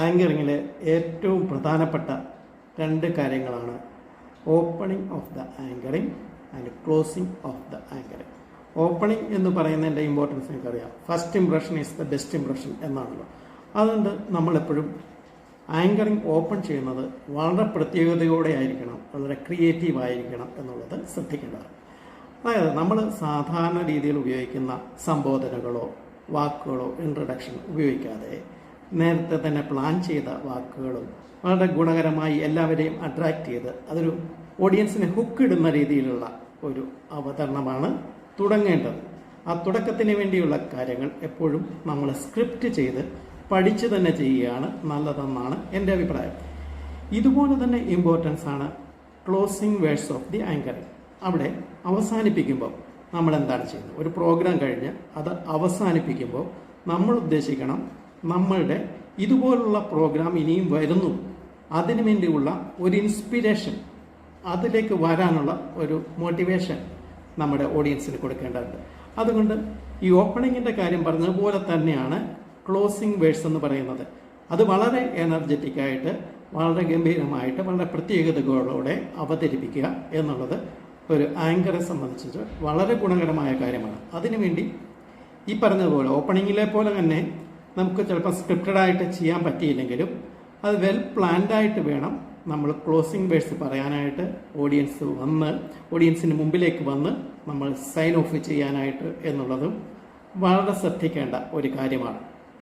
ആങ്കറിങ്ങിലെ ഏറ്റവും പ്രധാനപ്പെട്ട രണ്ട് കാര്യങ്ങളാണ് opening of the anchoring and closing of the anchoring. Opening എന്ന് പറയുന്നതിൻ്റെ ഇമ്പോർട്ടൻസ് എനിക്കറിയാം. First impression is the best impression എന്നാണല്ലോ. അതുകൊണ്ട് നമ്മളെപ്പോഴും ആങ്കറിങ് ഓപ്പൺ ചെയ്യുന്നത് വളരെ പ്രത്യേകതയോടെ ആയിരിക്കണം, വളരെ ക്രിയേറ്റീവ് ആയിരിക്കണം എന്നുള്ളത് ശ്രദ്ധിക്കേണ്ടതാണ്. അതായത് നമ്മൾ സാധാരണ രീതിയിൽ ഉപയോഗിക്കുന്ന സംബോധനകളോ വാക്കുകളോ ഇൻട്രൊഡക്ഷൻ ഉപയോഗിക്കാതെ നേരത്തെ തന്നെ പ്ലാൻ ചെയ്ത വാക്കുകളും വളരെ ഗുണകരമായി എല്ലാവരെയും അട്രാക്റ്റ് ചെയ്ത് അതൊരു ഓഡിയൻസിനെ ഹുക്കിടുന്ന രീതിയിലുള്ള ഒരു അവതരണമാണ് തുടങ്ങേണ്ടത്. ആ തുടക്കത്തിന് വേണ്ടിയുള്ള കാര്യങ്ങൾ എപ്പോഴും നമ്മൾ സ്ക്രിപ്റ്റ് ചെയ്ത് പഠിച്ച് തന്നെ ചെയ്യുകയാണ് നല്ലതെന്നാണ് എൻ്റെ അഭിപ്രായം. ഇതുപോലെ തന്നെ ഇമ്പോർട്ടൻസ് ആണ് closing words of the anchoring. അവിടെ അവസാനിപ്പിക്കുമ്പോൾ നമ്മൾ എന്താണ് ചെയ്യുന്നത്? ഒരു പ്രോഗ്രാം കഴിഞ്ഞ് അത് അവസാനിപ്പിക്കുമ്പോൾ നമ്മൾ ഉദ്ദേശിക്കണം നമ്മളുടെ ഇതുപോലുള്ള പ്രോഗ്രാം ഇനിയും വരുന്നു, അതിനു വേണ്ടിയുള്ള ഒരു ഇൻസ്പിരേഷൻ, അതിലേക്ക് വരാനുള്ള ഒരു മോട്ടിവേഷൻ നമ്മുടെ ഓഡിയൻസിന് കൊടുക്കേണ്ടതുണ്ട്. അതുകൊണ്ട് ഈ ഓപ്പണിങ്ങിൻ്റെ കാര്യം പറഞ്ഞതുപോലെ തന്നെയാണ് ക്ലോസിംഗ് വേർഡ്സ് എന്ന് പറയുന്നത്. അത് വളരെ എനർജറ്റിക് ആയിട്ട്, വളരെ ഗംഭീരമായിട്ട്, വളരെ പ്രത്യേകതകളോടെ അവതരിപ്പിക്കുക എന്നുള്ളത് ഒരു ആങ്കറെ സംബന്ധിച്ച് വളരെ ഗുണകരമായ കാര്യമാണ്. അതിനുവേണ്ടി ഈ പറഞ്ഞതുപോലെ ഓപ്പണിങ്ങിലെ പോലെ തന്നെ നമുക്ക് ചിലപ്പോൾ സ്ക്രിപ്റ്റഡ് ആയിട്ട് ചെയ്യാൻ പറ്റിയില്ലെങ്കിലും അത് വെൽ പ്ലാൻഡ് ആയിട്ട് വേണം നമ്മൾ ക്ലോസിംഗ് വേർഡ്സ് പറയാനായിട്ട്. ഓഡിയൻസിന് മുമ്പിലേക്ക് വന്ന് നമ്മൾ സൈൻ ഓഫ് ചെയ്യാനായിട്ട് എന്നുള്ളതും വളരെ ശ്രദ്ധിക്കേണ്ട ഒരു കാര്യമാണ്.